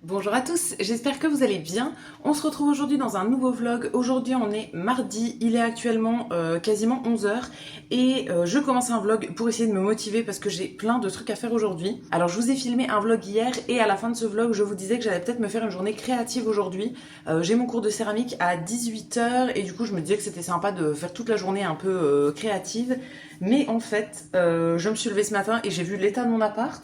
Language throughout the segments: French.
Bonjour à tous, j'espère que vous allez bien. On se retrouve aujourd'hui dans un nouveau vlog. Aujourd'hui on est mardi, il est actuellement quasiment 11 heures et je commence un vlog pour essayer de me motiver parce que j'ai plein de trucs à faire aujourd'hui. Alors je vous ai filmé un vlog hier et à la fin de ce vlog je vous disais que j'allais peut-être me faire une journée créative aujourd'hui. J'ai mon cours de céramique à 18 heures et du coup je me disais que c'était sympa de faire toute la journée un peu créative. Mais en fait je me suis levée ce matin et j'ai vu l'état de mon appart.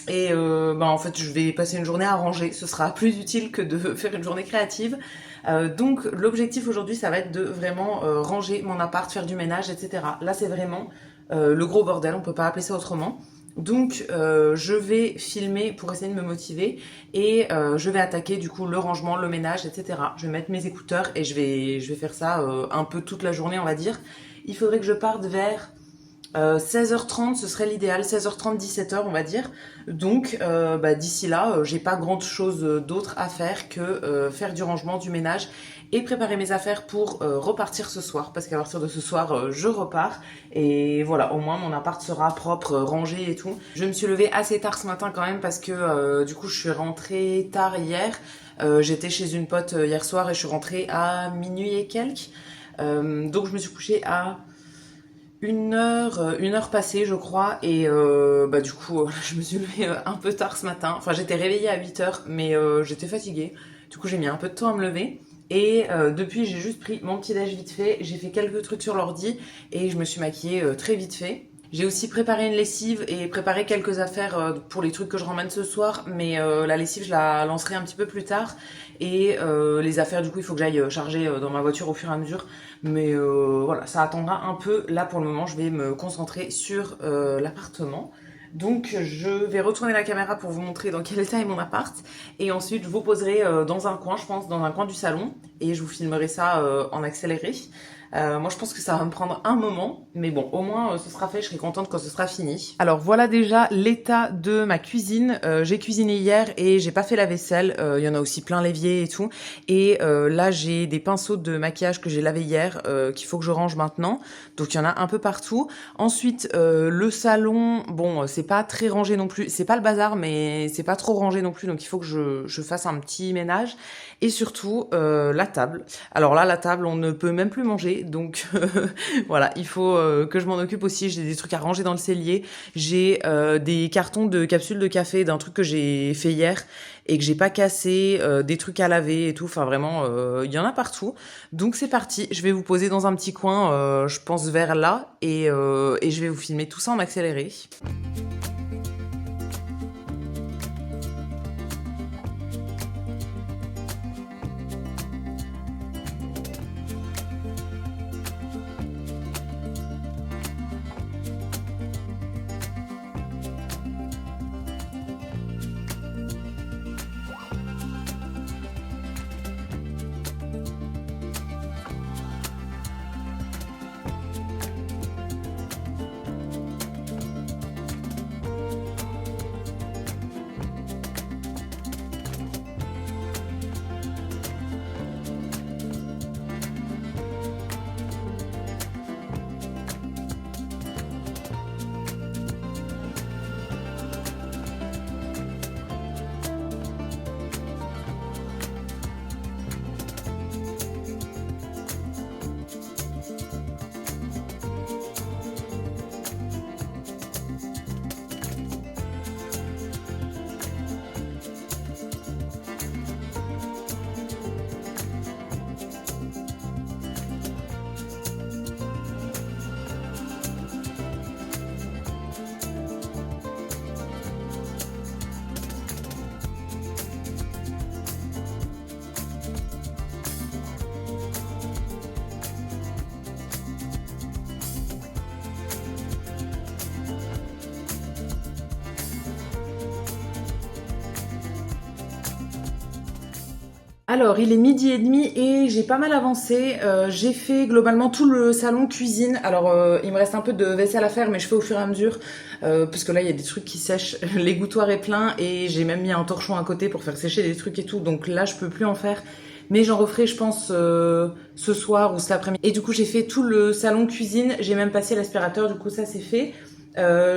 Et en fait, je vais passer une journée à ranger. Ce sera plus utile que de faire une journée créative. Donc, l'objectif aujourd'hui, ça va être de vraiment ranger mon appart, faire du ménage, etc. Là, c'est vraiment le gros bordel. On peut pas appeler ça autrement. Donc, je vais filmer pour essayer de me motiver et je vais attaquer du coup le rangement, le ménage, etc. Je vais mettre mes écouteurs et je vais faire ça un peu toute la journée, on va dire. Il faudrait que je parte vers 16h30, ce serait l'idéal, 16h30, 17h on va dire. Donc d'ici là, j'ai pas grand chose d'autre à faire que faire du rangement, du ménage et préparer mes affaires pour repartir ce soir. Parce qu'à partir de ce soir, je repars. Et voilà, au moins mon appart sera propre, rangé et tout. Je me suis levée assez tard ce matin quand même parce que du coup je suis rentrée tard hier. J'étais chez une pote hier soir et je suis rentrée à minuit et quelques. Donc je me suis couchée à une heure passée je crois et du coup je me suis levée un peu tard ce matin. Enfin j'étais réveillée à 8 heures mais j'étais fatiguée. Du coup j'ai mis un peu de temps à me lever et depuis j'ai juste pris mon petit déj vite fait. J'ai fait quelques trucs sur l'ordi et je me suis maquillée très vite fait. J'ai aussi préparé une lessive et préparé quelques affaires pour les trucs que je ramène ce soir, mais la lessive je la lancerai un petit peu plus tard et les affaires du coup il faut que j'aille charger dans ma voiture au fur et à mesure, mais voilà ça attendra un peu. Là pour le moment je vais me concentrer sur l'appartement. Donc je vais retourner la caméra pour vous montrer dans quel état est mon appart et ensuite je vous poserai dans un coin, je pense dans un coin du salon et je vous filmerai ça en accéléré. Moi je pense que ça va me prendre un moment, mais bon au moins ce sera fait, je serai contente quand ce sera fini. Alors voilà déjà l'état de ma cuisine. J'ai cuisiné hier et j'ai pas fait la vaisselle, il y en a aussi plein l'évier et tout. Et là j'ai des pinceaux de maquillage que j'ai lavé hier qu'il faut que je range maintenant. Donc il y en a un peu partout. Ensuite le salon, bon c'est pas très rangé non plus, c'est pas le bazar mais c'est pas trop rangé non plus, donc il faut que je fasse un petit ménage. Et surtout la table. Alors là la table on ne peut même plus manger, donc voilà il faut que je m'en occupe aussi. J'ai des trucs à ranger dans le cellier, j'ai des cartons de capsules de café d'un truc que j'ai fait hier et que j'ai pas cassé, des trucs à laver et tout, enfin vraiment il y en a partout. Donc c'est parti, je vais vous poser dans un petit coin, je pense vers là et je vais vous filmer tout ça en accéléré. Alors, il est 12h30 et j'ai pas mal avancé. J'ai fait globalement tout le salon cuisine. Alors, il me reste un peu de vaisselle à faire, mais je fais au fur et à mesure. Parce que là, il y a des trucs qui sèchent. L'égouttoir est plein et j'ai même mis un torchon à côté pour faire sécher des trucs et tout. Donc là, je peux plus en faire. Mais j'en referai, je pense, ce soir ou cet après-midi. Et du coup, j'ai fait tout le salon cuisine. J'ai même passé l'aspirateur. Du coup, ça, c'est fait.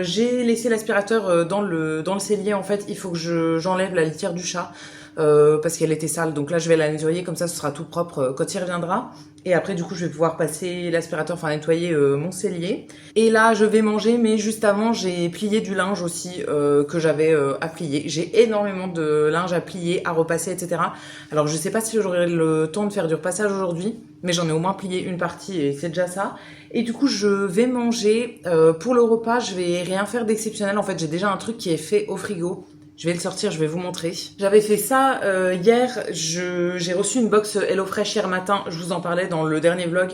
J'ai laissé l'aspirateur dans le cellier en fait. Il faut que j'enlève la litière du chat parce qu'elle était sale. Donc là je vais la nettoyer comme ça ce sera tout propre quand il reviendra. Et après du coup je vais pouvoir passer l'aspirateur, enfin nettoyer mon cellier. Et là je vais manger, mais juste avant j'ai plié du linge aussi que j'avais à plier. J'ai énormément de linge à plier, à repasser, etc. Alors je sais pas si j'aurai le temps de faire du repassage aujourd'hui, mais j'en ai au moins plié une partie et c'est déjà ça. Et du coup je vais manger. Pour le repas je vais rien faire d'exceptionnel. En fait j'ai déjà un truc qui est fait au frigo. Je vais le sortir, je vais vous montrer. J'avais fait ça hier, j'ai reçu une box HelloFresh hier matin, je vous en parlais dans le dernier vlog.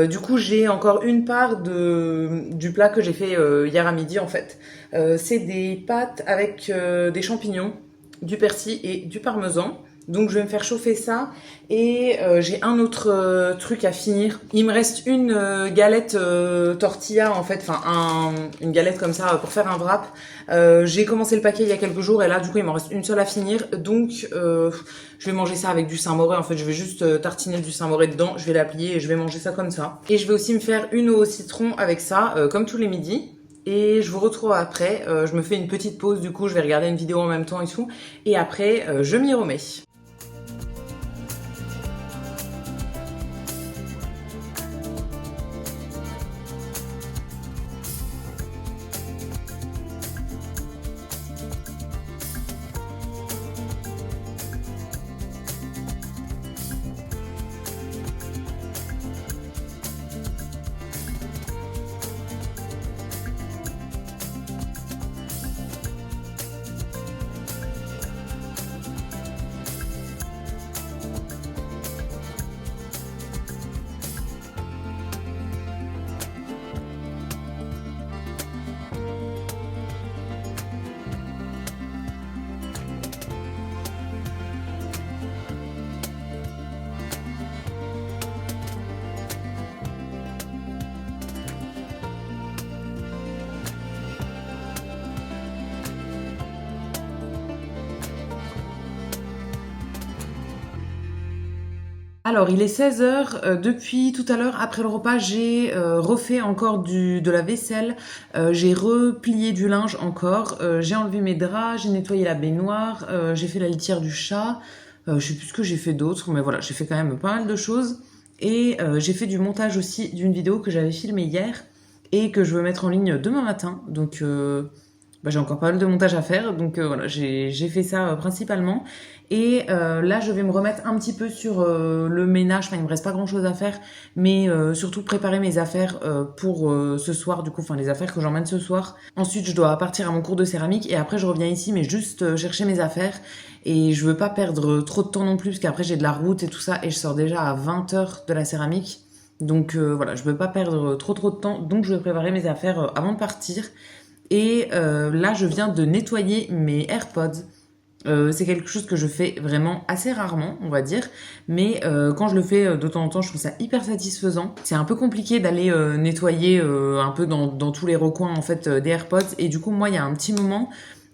Du coup, j'ai encore une part du plat que j'ai fait hier à midi en fait. C'est des pâtes avec des champignons, du persil et du parmesan. Donc je vais me faire chauffer ça et j'ai un autre truc à finir. Il me reste une galette tortilla en fait, enfin une galette comme ça pour faire un wrap. J'ai commencé le paquet il y a quelques jours et là du coup il m'en reste une seule à finir. Donc je vais manger ça avec du Saint-Moré en fait. Je vais juste tartiner du Saint-Moré dedans, je vais l'applier et je vais manger ça comme ça. Et je vais aussi me faire une eau au citron avec ça comme tous les midis. Et je vous retrouve après, je me fais une petite pause du coup, je vais regarder une vidéo en même temps et tout. Et après je m'y remets. Alors, il est 16h. Depuis tout à l'heure, après le repas, j'ai refait encore de la vaisselle. J'ai replié du linge encore. J'ai enlevé mes draps, j'ai nettoyé la baignoire, j'ai fait la litière du chat. Je sais plus ce que j'ai fait d'autre, mais voilà, j'ai fait quand même pas mal de choses. Et j'ai fait du montage aussi d'une vidéo que j'avais filmée hier et que je veux mettre en ligne demain matin. Donc, j'ai encore pas mal de montage à faire. Donc voilà, j'ai fait ça principalement. Et là, je vais me remettre un petit peu sur le ménage. Enfin, il me reste pas grand-chose à faire, mais surtout préparer mes affaires pour ce soir. Du coup, enfin les affaires que j'emmène ce soir. Ensuite, je dois partir à mon cours de céramique et après, je reviens ici, mais juste chercher mes affaires. Et je veux pas perdre trop de temps non plus, parce qu'après, j'ai de la route et tout ça, et je sors déjà à 20h de la céramique. Donc voilà, je veux pas perdre trop de temps. Donc, je vais préparer mes affaires avant de partir. Et là, je viens de nettoyer mes AirPods. C'est quelque chose que je fais vraiment assez rarement, on va dire, mais quand je le fais de temps en temps, je trouve ça hyper satisfaisant. C'est un peu compliqué d'aller nettoyer un peu dans tous les recoins en fait des AirPods, et du coup moi il y a un petit moment,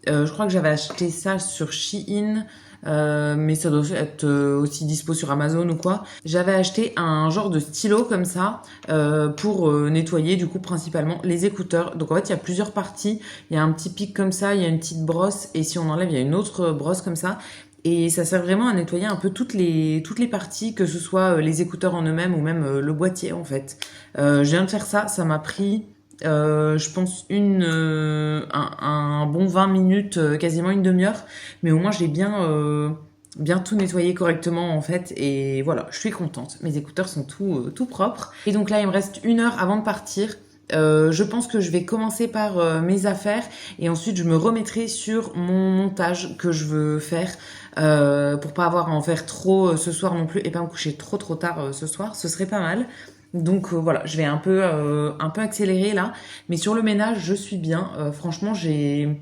je crois que j'avais acheté ça sur Shein, mais ça doit être aussi dispo sur Amazon ou quoi. J'avais acheté un genre de stylo comme ça pour nettoyer du coup principalement les écouteurs. Donc en fait il y a plusieurs parties, il y a un petit pic comme ça, il y a une petite brosse et si on enlève il y a une autre brosse comme ça. Et ça sert vraiment à nettoyer un peu toutes les parties, que ce soit les écouteurs en eux-mêmes ou même le boîtier en fait. Je viens de faire ça, ça m'a pris je pense un bon 20 minutes, quasiment une demi-heure, mais au moins j'ai bien tout nettoyé correctement en fait, et voilà, je suis contente. Mes écouteurs sont tout propres. Et donc là il me reste 1 heure avant de partir. Je pense que je vais commencer par mes affaires et ensuite je me remettrai sur mon montage que je veux faire pour pas avoir à en faire trop ce soir non plus et pas me coucher trop tard ce soir, ce serait pas mal. Donc voilà, je vais un peu accélérer là, mais sur le ménage je suis bien. Franchement j'ai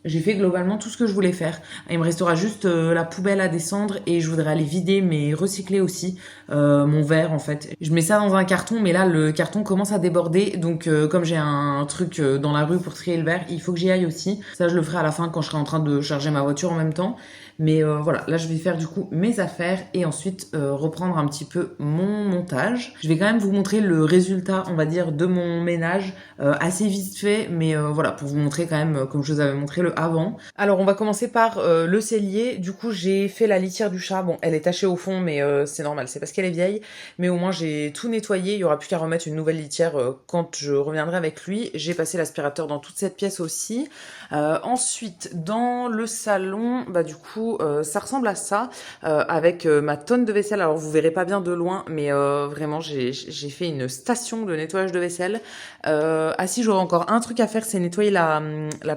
fait globalement tout ce que je voulais faire. Il me restera juste la poubelle à descendre et je voudrais aller vider mais recycler aussi mon verre en fait. Je mets ça dans un carton, mais là le carton commence à déborder, donc comme j'ai un truc dans la rue pour trier le verre, il faut que j'y aille aussi. Ça je le ferai à la fin quand je serai en train de charger ma voiture en même temps. Mais voilà, là je vais faire du coup mes affaires et ensuite reprendre un petit peu mon montage. Je vais quand même vous montrer le résultat, on va dire, de mon ménage assez vite fait, mais voilà, pour vous montrer quand même comme je vous avais montré le avant. Alors on va commencer par le cellier. Du coup j'ai fait la litière du chat. Bon, elle est tachée au fond, mais c'est normal, c'est parce qu'elle est vieille. Mais au moins j'ai tout nettoyé. Il y aura plus qu'à remettre une nouvelle litière quand je reviendrai avec lui. J'ai passé l'aspirateur dans toute cette pièce aussi. Ensuite, dans le salon, bah du coup, ça ressemble à ça, avec ma tonne de vaisselle. Alors vous verrez pas bien de loin, mais vraiment j'ai fait une station de nettoyage de vaisselle. Ah si, j'aurais encore un truc à faire, c'est nettoyer la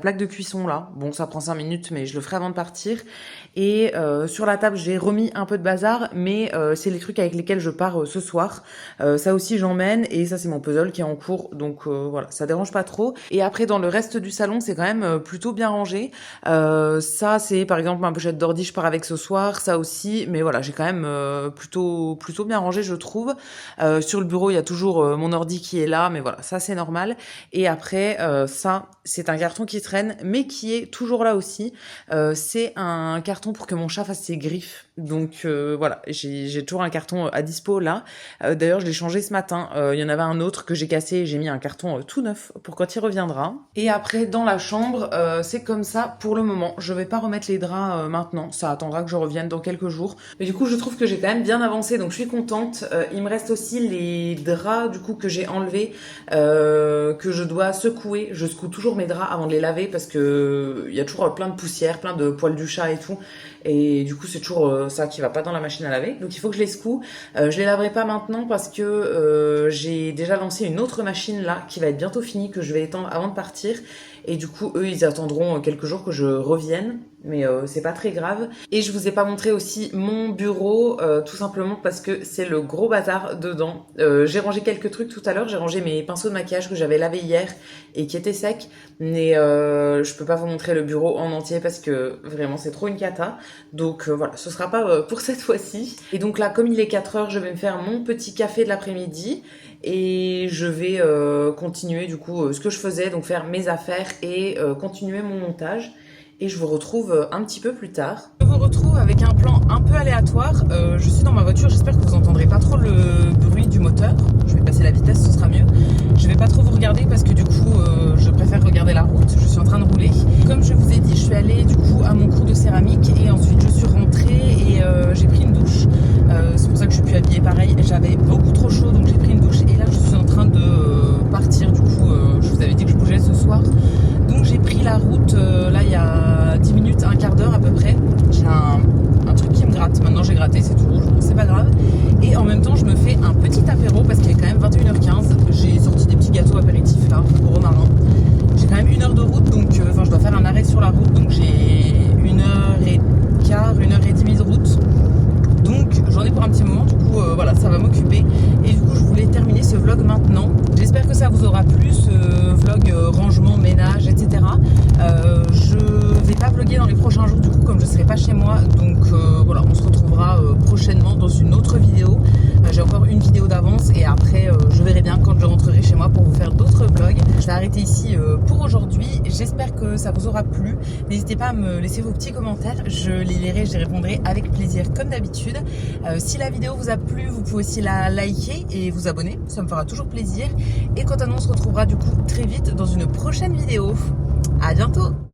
plaque de cuisson là. Bon, ça prend 5 minutes, mais je le ferai avant de partir. Et sur la table, j'ai remis un peu de bazar, mais c'est les trucs avec lesquels je pars ce soir. Ça aussi, j'emmène, et ça, c'est mon puzzle qui est en cours, donc voilà, ça dérange pas trop. Et après, dans le reste du salon, c'est quand même plutôt bien rangé. Ça, c'est par exemple ma pochette d'ordi, je pars avec ce soir, ça aussi, mais voilà, j'ai quand même plutôt bien rangé, je trouve. Sur le bureau, il y a toujours mon ordi qui est là, mais voilà, ça c'est normal. Et après, ça, c'est un carton qui traîne, mais qui est toujours là aussi. C'est un carton pour que mon chat fasse ses griffes. Donc voilà, j'ai toujours un carton à dispo là. D'ailleurs, je l'ai changé ce matin. Il y en avait un autre que j'ai cassé et j'ai mis un carton tout neuf pour quand il reviendra. Et après, dans la chambre, c'est comme ça pour le moment. Je vais pas remettre les draps maintenant. Ça attendra que je revienne dans quelques jours. Mais du coup, je trouve que j'ai quand même bien avancé, donc je suis contente. Il me reste aussi les draps du coup que j'ai enlevés, que je dois secouer. Je secoue toujours mes draps avant de les laver parce que il y a toujours plein de poussière, plein de poils du chat et tout. Et du coup, c'est toujours ça qui va pas dans la machine à laver. Donc il faut que je les secoue. Je les laverai pas maintenant parce que j'ai déjà lancé une autre machine là qui va être bientôt finie, que je vais éteindre avant de partir. Et du coup, eux, ils attendront quelques jours que je revienne. Mais c'est pas très grave. Et je vous ai pas montré aussi mon bureau, tout simplement parce que c'est le gros bazar dedans. J'ai rangé quelques trucs tout à l'heure. J'ai rangé mes pinceaux de maquillage que j'avais lavés hier et qui étaient secs. Mais je peux pas vous montrer le bureau en entier parce que vraiment c'est trop une cata. Donc voilà, ce sera pas pour cette fois-ci. Et donc là, comme il est 4h, je vais me faire mon petit café de l'après-midi. Et je vais continuer du coup ce que je faisais, donc faire mes affaires et continuer mon montage. Et je vous retrouve un petit peu plus tard. Je vous retrouve avec un plan un peu aléatoire. Je suis dans ma voiture, j'espère que vous entendrez pas trop le bruit du moteur. Je vais passer la vitesse, ce sera mieux. Je vais pas trop vous regarder parce que du coup, je préfère regarder la route. Je suis en train de rouler. Comme je vous ai dit, je suis allée du coup à mon cours de céramique et ensuite je suis rentrée et j'ai pris une douche. C'est pour ça que je suis plus habillée pareil. J'avais beaucoup trop chaud, donc j'ai pris une douche et là je suis en train de partir. Du coup, je vous avais dit que je bougeais ce soir. Donc j'ai pris la route, là il y a 10 minutes, un quart d'heure à peu près. J'ai un truc qui me gratte, maintenant j'ai gratté, c'est tout rouge, c'est pas grave. Et en même temps je me fais un petit apéro parce qu'il est quand même 21h15. J'ai sorti des petits gâteaux apéritifs là, au romarin. J'ai quand même 1 heure de route, donc je dois faire un arrêt sur la route, donc j'ai 1h15, 1h30 de route. Donc j'en ai pour un petit moment, du coup voilà, ça va m'occuper. Et du coup je voulais terminer ce vlog maintenant. J'espère que ça vous aura plu, ce vlog rangement, ménage, etc. Je vais pas vlogger dans les prochains jours, du coup comme je serai pas chez moi. Donc voilà, on se retrouvera prochainement dans une autre vidéo. J'ai encore une vidéo d'avance et après je verrai bien quand je rentrerai chez moi pour vous faire d'autres vlogs. Je vais arrêter ici pour aujourd'hui. J'espère que ça vous aura plu. N'hésitez pas à me laisser vos petits commentaires. Je les lirai, je les répondrai avec plaisir comme d'habitude. Si la vidéo vous a plu, vous pouvez aussi la liker et vous abonner. Ça me fera toujours plaisir. Et quant à nous, on se retrouvera du coup très vite dans une prochaine vidéo. À bientôt!